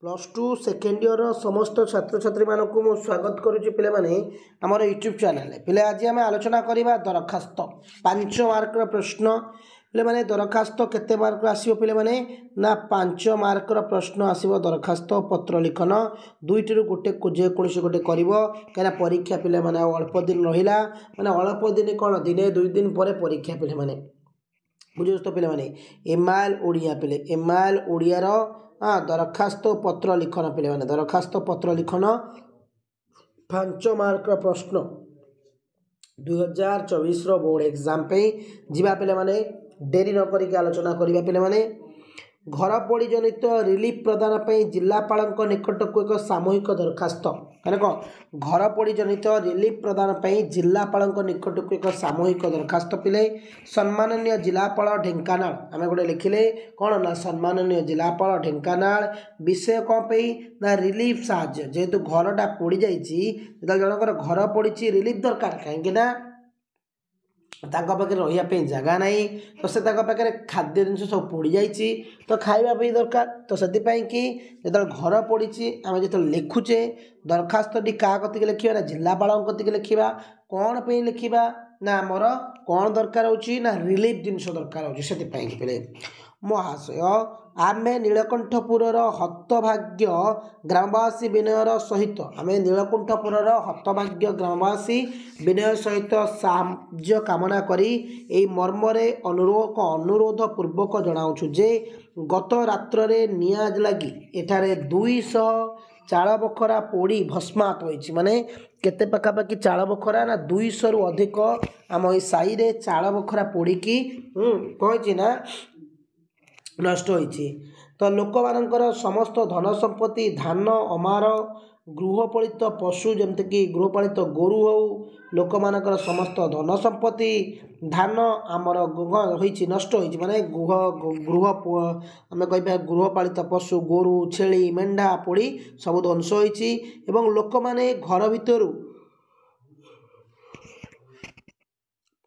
Plus two second year समस्त छात्र छात्री मानक मु स्वागत करुच्ची पे आमर यूट्यूब चैनल पे आज आम आलोचना करवा दरखास्त 5 मार्क प्रश्न पे दरखास्त केते मार्क आसो पे ना 5 मार्क प्रश्न आसो दरखास्त पत्र लिखन दुईटी गोटे जेकोसी गोटे कर कहीं परीक्षा पे अल्प दिन रहा मैंने अल्प दिन कौन दिने 2 दिन पर परीक्षा पे बुझे तो पे एमआईएल ओडिया पे एमआईएल ओडियार दरखास्त पत्र लिखन पे दरखास्त पत्र लिखन 5 मार्क प्रश्न 2024 बोर्ड एग्जाम पे जीवा पे डेरी न करिक आलोचना करिबा पे घर पड़ी जनित रिलीफ प्रदान पर जिलापाल निकट को एक सामूहिक दरखास्त मैंने कौन घर पड़ी जनित रिलीफ प्रदान पर जिलापाल निकट को एक सामूहिक दरखास्त पिले सम्माननीय जिलापाल ढेंकानाल आम गोटे लिखिले कौन ना सम्माननीय जिलापाल ढेंकानाल विषय कौन पे ना रिलीफ साहाय्य जेहेतु घरटा पोड़ी जाइए जनकर घर पड़ी रिलीफ दरकार कहीं पाखे रही जगह ना तो से पाखे खाद्य जिन सब पोड़ी जाइए तो खावाई दरकार तो से कि जो घर पड़ी आम जो लिखुचे दरखास्त क्या कतिक लिखा ना जिलापाल कतिक लिखा कौन पे लिखा ना आमर कौन दरकार हो रिलीफ जिन दरकार हो महाशय आमे नीलकंठपुर हतभाग्य ग्रामवासी विनयर सहित आमे नीलकंठपुर हतभाग्य ग्रामवासी विनय सहित साहाय्य कामना करी एई मर्मरे अनुरोध पूर्वक जनाउछु जे गत रात्रे निया लगी एठारे 200 चाल बखरा पोड़ी भस्मात होइछि माने केते पकापाकि चाल बखरा ना 200 रु अधिक आम ई साई रे चाल बखरा पोड़ी की कहिछि ना नष्ट होइछि तो लोक मानकर समस्त धन संपत्ति धान अमार गृहपालित पशु जमती कि गृहपालित गोरु हो लोक मानकर समस्त धन संपत्ति धान आमर होइछि नष्ट होइछि माने गृह आम कह गृहपालित पशु गोरु छेली मेंढा पोड़ी सब ध्वंस होइछि एवं लोक माने घर भितर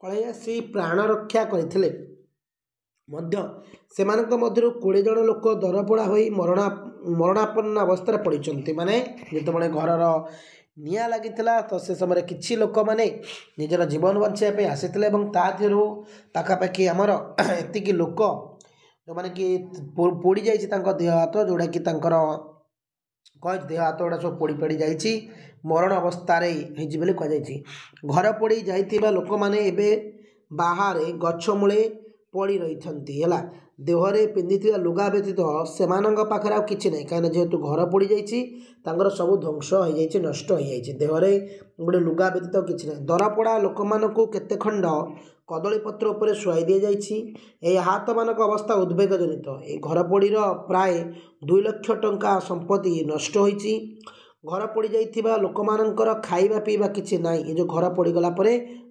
पळै आसी प्राण रक्षा करथिले मध्य सेमानक मध्यरु 20 जन लोक दरपोड़ा होई मरणापन्न अवस्था पड़ते माने जितेबाला घरर निया लगी तो से समय किछि लोक माने निजर जीवन बचाई आसीथिले एवं ताथिरु पाखापाखि आमर एतिकी लोक जो माने कि पोड़ी जाइछि तांको देह हाथ जोड़ा कि तांकर कह देह हाथ गुड़ा सब पोड़ी पड़ी जाइछि मरण अवस्था कह जाइछि घर पोड़ी जाइथिबा लोक माने एबे बाहर गछ मूले पड़ी रही है देहरे पिंधि लुगा व्यतीत से पाखे किसी ना कहीं जेहेतु घर पड़ जा सब ध्वंस हो जाए नष्ट हो जाए देहरे गोटे लुगा व्यतीत किसी ना दरपड़ा लोक मानक केते खंड कदली पत्र उपर शुआई दि जाइए हाथ मानक अवस्था उद्वेगजनित ये घर पोड़ीर प्राय 2 लाख टंका संपत्ति नष्ट होइछि घर पड़ जा लोक मानकर खाइबा पीवा किसी ना ये जो घर पड़गला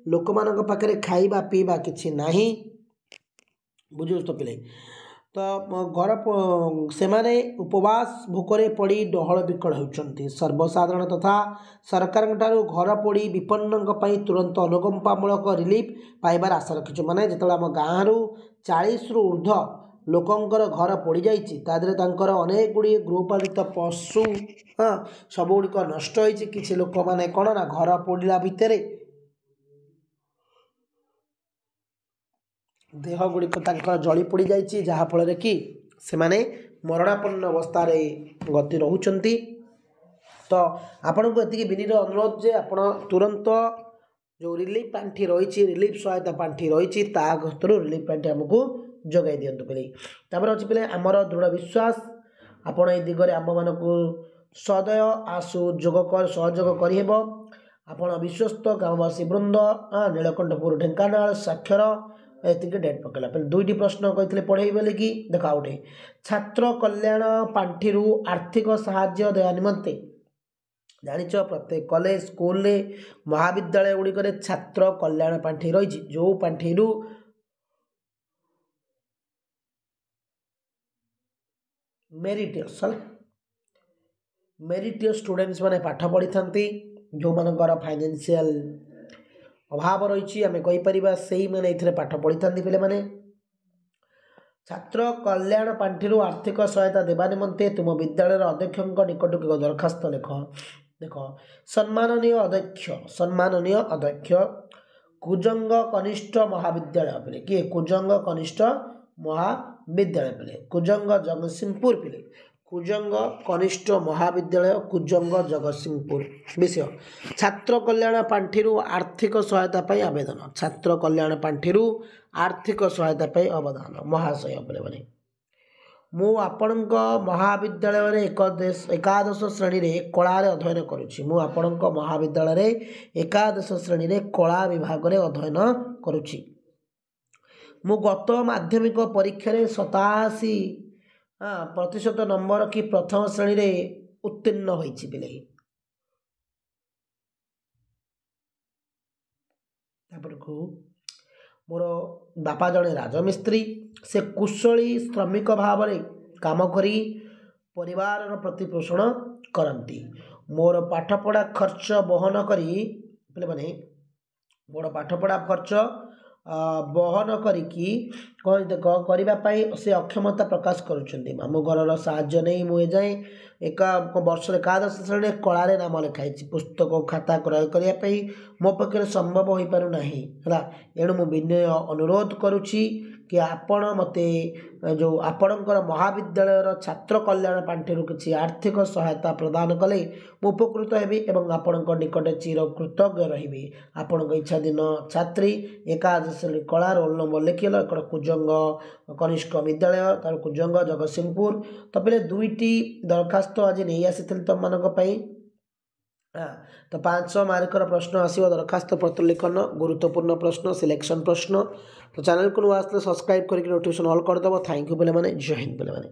लोक मानक पाखे खाइबा पीवा किसी नाही बुझे तो पिले तो घर से माने उपवास भोकरे पड़ी डहल विकल होती सर्वसाधारण तथा सरकार घर पड़ी विपन्न तुरंत अनुकंपामूलक रिलीफ पाइबार आशा रखीचु माने जो आम गाँव रु 40 रु ऊर्ध्व लोकंकर घर पड़ जाकर अनेक गुड़िए गृहपालित पशु सब गुड़िक नष्ट होती किसी लोक मैंने कौन ना घर पोड़ा भितर देह गुड़िक जली पड़ जाइए जहाँफल कि से माने मरणापन्न अवस्था गति रोचंती तो आपण को एति विनीत अनुरोध जे आपण तुरंत जो रिलीफ पांठी रही रिलीफ सहायता पांठी रही भर रिलीफ पांठी आमको जगै दिंतु पे अच्छे पे आमर दृढ़ विश्वास आपण ए दिगरे आम मान सदय आसु सहयोग करहेब आपण विश्वस्त ग्रामवासी वृंद नीलकंठपुर ढेंकानाल साक्षर एतिक डेट पकड़ा पे 2टी प्रश्न कहते पढ़े बोले कि देखा गोटे छात्र कल्याण पांठी आर्थिक साहाय्य देवा निमंते जानिच प्रत्येक कॉलेज स्कूल महाविद्यालय गुड़िक छात्र कल्याण पांठी रही जो पांठी मेरिटियस स्टूडेंट्स माने पाठ पढ़ी था जो मानकर फाइनेंशियल अभाव रही आम कहीपर से ही मैंने ये पाठ पढ़ी था पे मैंने छात्र कल्याण पांठि आर्थिक सहायता देवा निमंते तुम विद्यालय अध्यक्ष निकट को दरखास्त लिख। देख सम्माननीय अध्यक्ष कुजंग कनिष्ठ महाविद्यालय पिले किए कुजंग कनिष्ठ महाविद्यालय पिले कुजंग जगतसिंहपुर पिले कुजंग कनिष्ठ महाविद्यालय कुजंग जगतसिंहपुर विषय छात्र कल्याण पांठि आर्थिक सहायता पाई आवेदन छात्र कल्याण पांठि आर्थिक सहायता पाई आवेदन महाशय बोले मु आपणक महाविद्यालय एकादश श्रेणी रे कला अध्ययन करुच्ची मु आपणक महाविद्यालय एकादश श्रेणी रे कला विभाग रे अध्ययन करुच्ची मु गत माध्यमिक परीक्षा रे 87% नंबर की प्रथम श्रेणी रे उत्तीर्ण होईची बिले तापर को मोर बापा जड़े राजमिस्त्री से कुशली श्रमिक भाव में काम करी परिवार प्रतिपोषण करती मोर पाठपढ़ा खर्च बहन करी माने मोर पाठपढ़ा खर्च बहन करिकी करने से अक्षमता प्रकाश करुँच मो घर साहाय्य नहीं मुझे जाए एक वर्ष एकादश श्रेणी कलार नाम लिखाई पुस्तक खाता क्रय करने मो पक्षे संभव हो पारना है एणु मु विनय अनुरोध करुच्ची कि आपण मते जो आपणकर महाविद्यालय छात्र कल्याण पांठि किसी आर्थिक सहायता प्रदान कले उपकृत हेबी एवं आपणक निकट चिर कृतज्ञ रही आपण इच्छाधीन छात्री एकादश श्रेणी कला रोल नंबर लिखल एक कुजंग कनिष्ठ विद्यालय तार कुजंग जगतसिंहपुर तो पहले दुईटी दरखास्त आज नहीं आसी तुम मानी तो 500 मार्कर प्रश्न आसो दरखास्त पत्र लिखन गुरुत्वपूर्ण प्रश्न सिलेक्शन प्रश्न तो चैनल को नुआ सब्सक्राइब करके नोटिफिकेशन ऑल करदेव थैंक यू बोले मैंने जय हिंद बोले मैंने।